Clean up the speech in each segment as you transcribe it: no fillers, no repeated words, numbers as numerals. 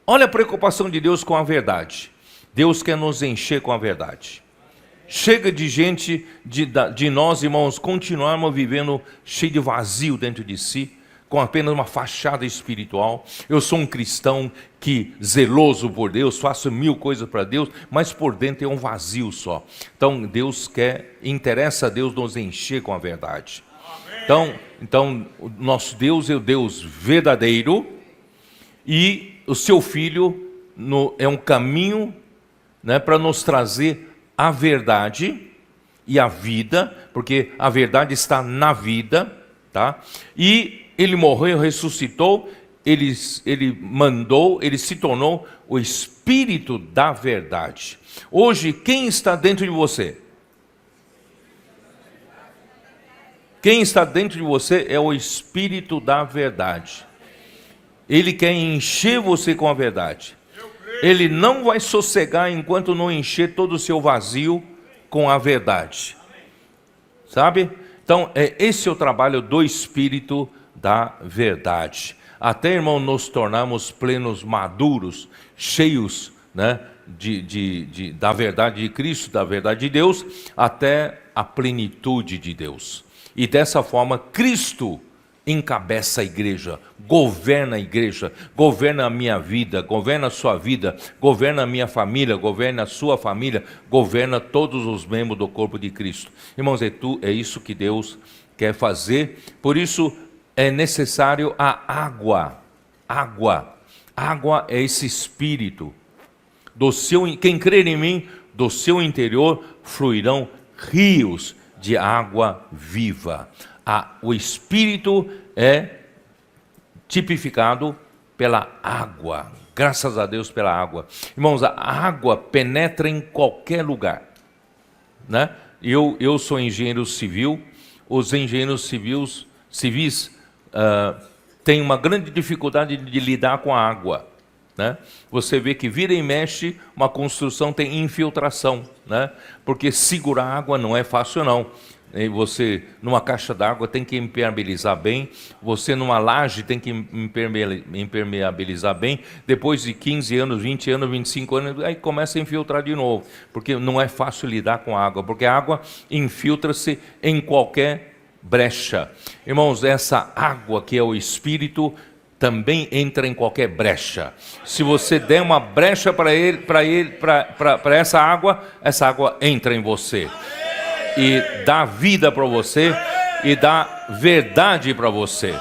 Olha a preocupação de Deus com a verdade. Deus quer nos encher com a verdade. Chega de gente, de nós, irmãos, continuarmos vivendo cheio de vazio dentro de si, com apenas uma fachada espiritual. Eu sou um cristão que, zeloso por Deus, faço 1000 coisas para Deus, mas por dentro é um vazio só. Então, interessa a Deus nos encher com a verdade. Então o nosso Deus é o Deus verdadeiro, e o seu Filho é um caminho, né, para nos trazer a verdade e a vida, porque a verdade está na vida, tá? E ele morreu, ressuscitou, ele se tornou o Espírito da verdade. Hoje, quem está dentro de você? Quem está dentro de você é o Espírito da verdade. Ele quer encher você com a verdade. Ele não vai sossegar enquanto não encher todo o seu vazio com a verdade. Sabe? Então, esse é o trabalho do Espírito da verdade. Até, irmão, nos tornarmos plenos, maduros, cheios, né, da verdade de Cristo, da verdade de Deus, até a plenitude de Deus. E dessa forma, Cristo encabeça a igreja, governa a minha vida, governa a sua vida, governa a minha família, governa a sua família, governa todos os membros do corpo de Cristo. Irmãos, é isso que Deus quer fazer. Por isso é necessário a água. Água é esse Espírito. Quem crer em mim, do seu interior fluirão rios de água viva. O Espírito é tipificado pela água. Graças a Deus pela água. Irmãos, a água penetra em qualquer lugar, né? Eu sou engenheiro civil. Os engenheiros civis têm uma grande dificuldade de lidar com a água, né? Você vê que vira e mexe, uma construção tem infiltração, né? Porque segurar água não é fácil não. Você, numa caixa d'água, tem que impermeabilizar bem. Você, numa laje, tem que impermeabilizar bem. Depois de 15 anos, 20 anos, 25 anos, aí começa a infiltrar de novo. Porque não é fácil lidar com a água. Porque a água infiltra-se em qualquer brecha. Irmãos, essa água que é o Espírito também entra em qualquer brecha. Se você der uma brecha para essa água entra em você. E dá vida para você, e dá verdade para você.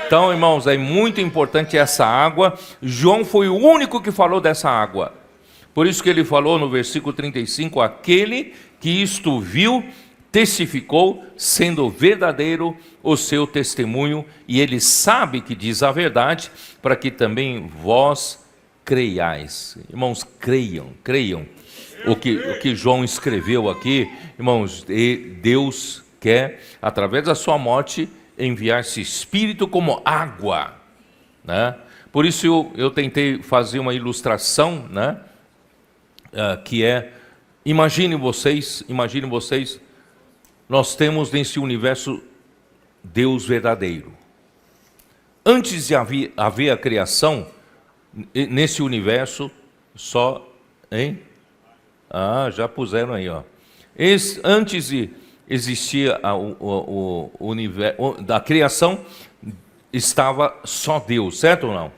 Então, irmãos, é muito importante essa água. João foi o único que falou dessa água. Por isso que ele falou no versículo 35, aquele que isto viu, testificou, sendo verdadeiro o seu testemunho, e ele sabe que diz a verdade, para que também vós creiais. Irmãos, creiam. O que João escreveu aqui, irmãos, Deus quer, através da sua morte, enviar esse Espírito como água, né? Por isso eu tentei fazer uma ilustração, né? Que é, imaginem vocês, nós temos nesse universo Deus verdadeiro. Antes de haver a criação, nesse universo, já puseram aí, ó. Antes de existir o universo, da criação, estava só Deus, certo ou não?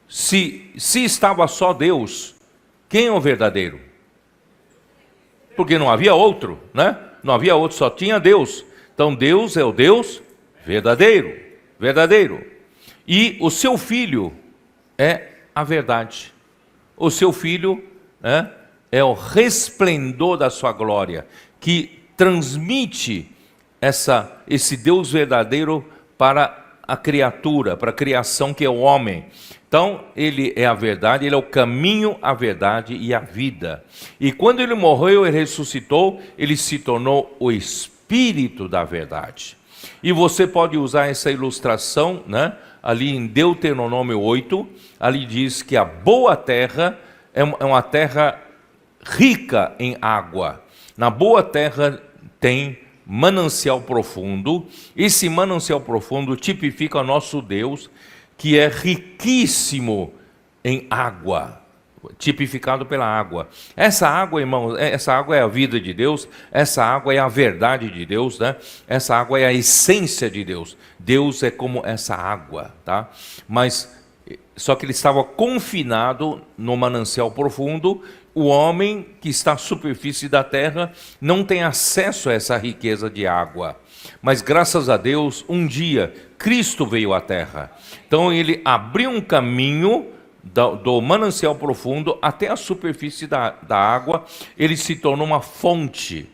Se estava só Deus, quem é o verdadeiro? Porque não havia outro, né? Não havia outro, só tinha Deus. Então Deus é o Deus verdadeiro. E o seu Filho é a verdade. O seu Filho, né, é o resplendor da sua glória, que transmite esse Deus verdadeiro para a criatura, para a criação que é o homem. Então, ele é a verdade, ele é o caminho, a verdade e a vida. E quando ele morreu e ressuscitou, ele se tornou o Espírito da verdade. E você pode usar essa ilustração, né? Ali em Deuteronômio 8, ali diz que a boa terra é uma terra rica em água. Na boa terra tem manancial profundo. Esse manancial profundo tipifica o nosso Deus, que é riquíssimo em água, tipificado pela água. Essa água, irmãos, essa água é a vida de Deus, essa água é a verdade de Deus, né? Essa água é a essência de Deus. Deus é como essa água, tá? Mas só que ele estava confinado no manancial profundo. O homem que está à superfície da terra não tem acesso a essa riqueza de água. Mas graças a Deus, um dia Cristo veio à terra. Então ele abriu um caminho do manancial profundo até a superfície da água. Ele se tornou uma fonte.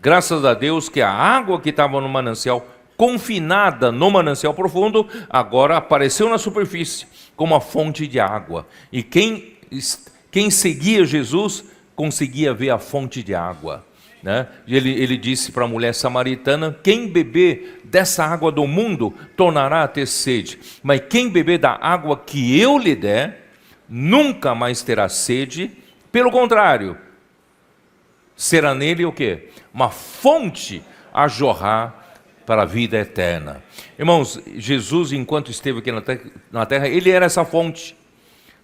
Graças a Deus que a água que estava no manancial, confinada no manancial profundo, agora apareceu na superfície como uma fonte de água. E quem seguia Jesus conseguia ver a fonte de água, né? Ele disse para a mulher samaritana: quem beber dessa água do mundo tornará a ter sede, mas quem beber da água que eu lhe der nunca mais terá sede. Pelo contrário, será nele o quê? Uma fonte a jorrar para a vida eterna. Irmãos, Jesus, enquanto esteve aqui na terra, ele era essa fonte.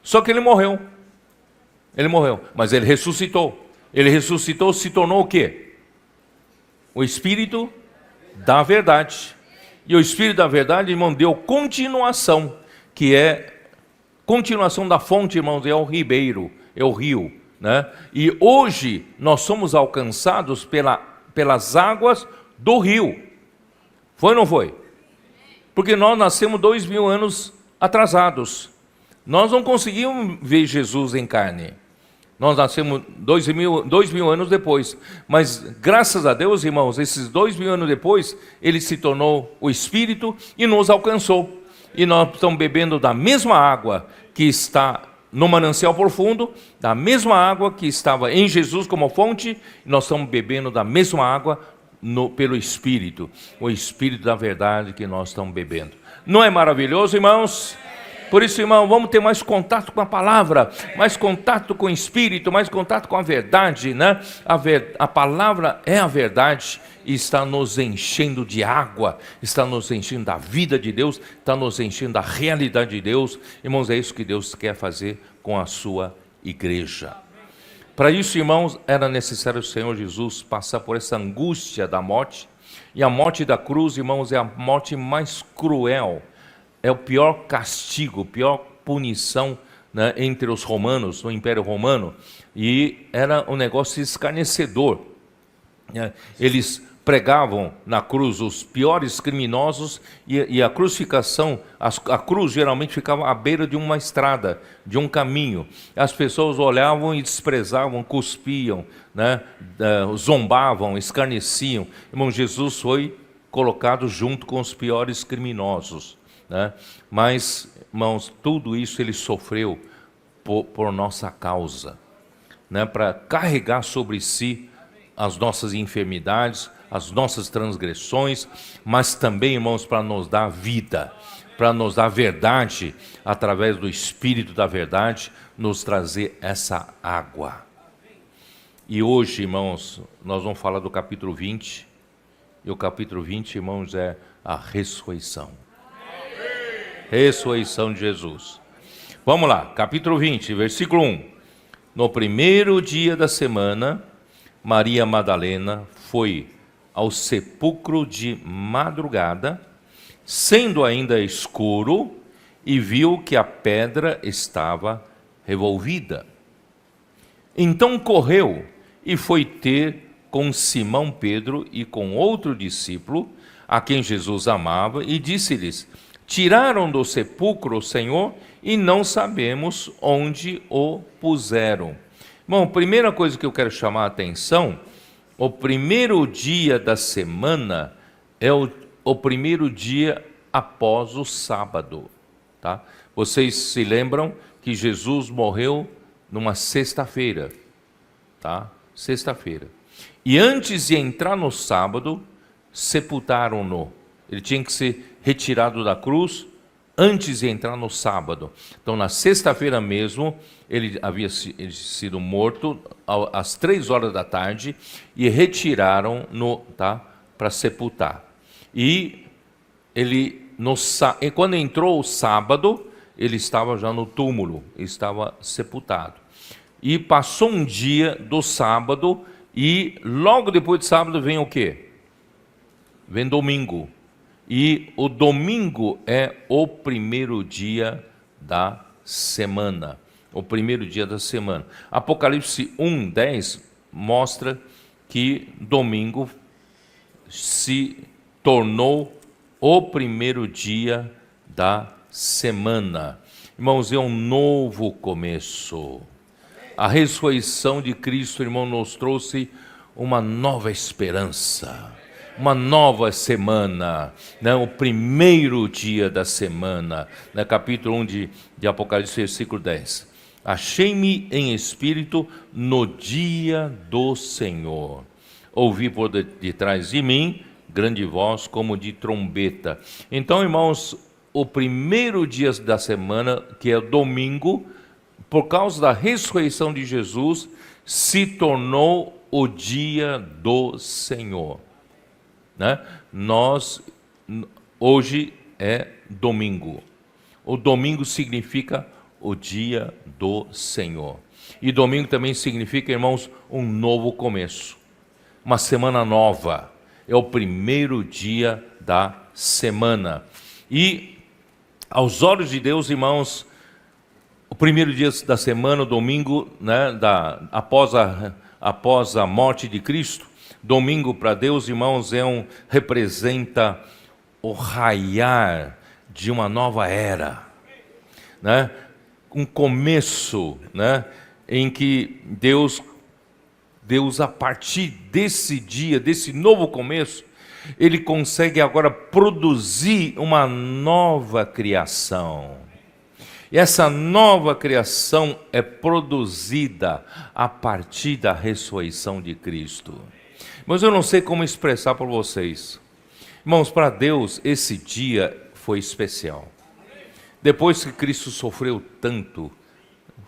Só que ele morreu. Ele morreu, mas ele ressuscitou. Ele ressuscitou, se tornou o quê? O Espírito da verdade. E o Espírito da verdade, irmão, deu continuação, que é continuação da fonte, irmãos, é o ribeiro, é o rio, né? E hoje nós somos alcançados pelas águas do rio. Foi ou não foi? Porque nós nascemos 2000 anos atrasados. Nós não conseguimos ver Jesus em carne. Nós nascemos 2000 anos depois. Mas graças a Deus, irmãos, esses 2000 anos depois, ele se tornou o Espírito e nos alcançou. E nós estamos bebendo da mesma água que está no manancial profundo, da mesma água que estava em Jesus como fonte, nós estamos bebendo da mesma água pelo Espírito, o Espírito da verdade que nós estamos bebendo. Não é maravilhoso, irmãos? Por isso, irmão, vamos ter mais contato com a palavra, mais contato com o Espírito, mais contato com a verdade, né? A palavra é a verdade e está nos enchendo de água, está nos enchendo da vida de Deus, está nos enchendo da realidade de Deus. Irmãos, é isso que Deus quer fazer com a sua igreja. Para isso, irmãos, era necessário o Senhor Jesus passar por essa angústia da morte. E a morte da cruz, irmãos, é a morte mais cruel. É o pior castigo, pior punição, né, entre os romanos, no Império Romano. E era um negócio escarnecedor, né? Eles pregavam na cruz os piores criminosos e a crucificação, a cruz geralmente ficava à beira de uma estrada, de um caminho. As pessoas olhavam e desprezavam, cuspiam, né, zombavam, escarneciam. Irmão, Jesus foi colocado junto com os piores criminosos, né? Mas, irmãos, tudo isso ele sofreu por nossa causa, né, para carregar sobre si as nossas enfermidades, as nossas transgressões, mas também, irmãos, para nos dar vida, para nos dar verdade, através do Espírito da verdade, nos trazer essa água. E hoje, irmãos, nós vamos falar do capítulo 20, e o capítulo 20, irmãos, é a ressurreição. Ressurreição de Jesus. Vamos lá, capítulo 20, versículo 1. No primeiro dia da semana, Maria Madalena foi ao sepulcro de madrugada, sendo ainda escuro, e viu que a pedra estava revolvida. Então correu e foi ter com Simão Pedro e com outro discípulo, a quem Jesus amava, e disse-lhes: tiraram do sepulcro o Senhor e não sabemos onde o puseram. Bom, a primeira coisa que eu quero chamar a atenção, o primeiro dia da semana é o primeiro dia após o sábado, tá? Vocês se lembram que Jesus morreu numa sexta-feira, tá? Sexta-feira. E antes de entrar no sábado, sepultaram-no. Ele tinha que ser retirado da cruz antes de entrar no sábado. Então, na sexta-feira mesmo, ele havia sido morto às 3 horas da tarde e retiraram-no, tá, para sepultar. E quando entrou o sábado, ele estava já no túmulo, estava sepultado. E passou um dia do sábado, e logo depois de sábado vem o quê? Vem domingo. E o domingo é o primeiro dia da semana. O primeiro dia da semana. Apocalipse 1:10 mostra que domingo se tornou o primeiro dia da semana. Irmãos, é um novo começo. A ressurreição de Cristo, irmão, nos trouxe uma nova esperança, uma nova semana, né? O primeiro dia da semana, né? Capítulo 1 de Apocalipse, versículo 10. Achei-me em espírito no dia do Senhor. Ouvi por detrás de mim grande voz como de trombeta. Então, irmãos, o primeiro dia da semana, que é o domingo, por causa da ressurreição de Jesus, se tornou o dia do Senhor, né? Hoje é domingo. O domingo significa o dia do Senhor. E domingo também significa, irmãos, um novo começo, uma semana nova. É o primeiro dia da semana. E aos olhos de Deus, irmãos, o primeiro dia da semana, o domingo, né, após a morte de Cristo, domingo para Deus, irmãos, representa o raiar de uma nova era, né? Um começo, né, em que Deus, a partir desse dia, desse novo começo, Ele consegue agora produzir uma nova criação. E essa nova criação é produzida a partir da ressurreição de Cristo. Mas eu não sei como expressar para vocês. Irmãos, para Deus esse dia foi especial. Depois que Cristo sofreu tanto,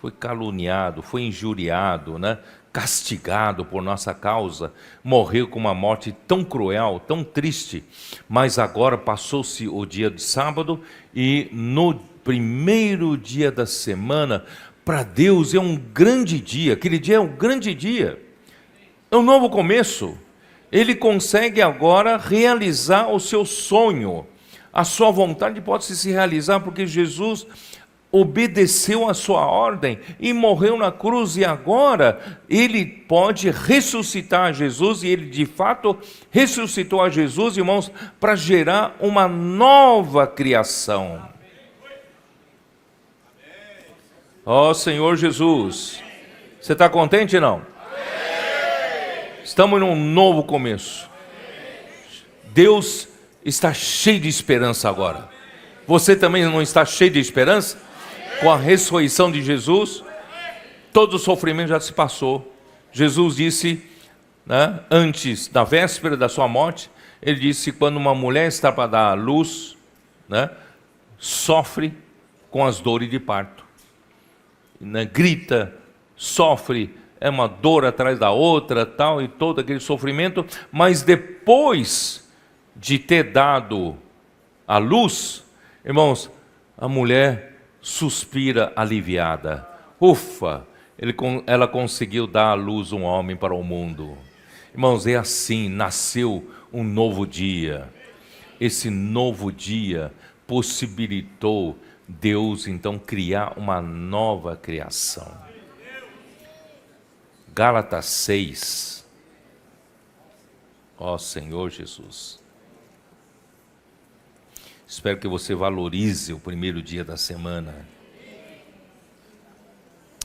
foi caluniado, foi injuriado, né? Castigado por nossa causa, morreu com uma morte tão cruel, tão triste, mas agora passou-se o dia de sábado, e no primeiro dia da semana, para Deus é um grande dia. Aquele dia é um grande dia, é um novo começo. Ele consegue agora realizar o seu sonho, a sua vontade pode se realizar, porque Jesus obedeceu a sua ordem e morreu na cruz, e agora ele pode ressuscitar a Jesus, e ele de fato ressuscitou a Jesus, irmãos, para gerar uma nova criação. Ó Senhor Jesus, você está contente não? Estamos num novo começo. Deus está cheio de esperança agora. Você também não está cheio de esperança? Com a ressurreição de Jesus, todo o sofrimento já se passou. Jesus disse, né, antes da véspera da sua morte, ele disse: quando uma mulher está para dar à luz, né, sofre com as dores de parto, né, grita, sofre, é uma dor atrás da outra, tal, e todo aquele sofrimento, mas depois de ter dado à luz, irmãos, a mulher suspira aliviada. Ufa, ela conseguiu dar à luz um homem para o mundo. Irmãos, é assim, nasceu um novo dia. Esse novo dia possibilitou Deus então criar uma nova criação. Gálatas 6. Ó Senhor Jesus, espero que você valorize o primeiro dia da semana.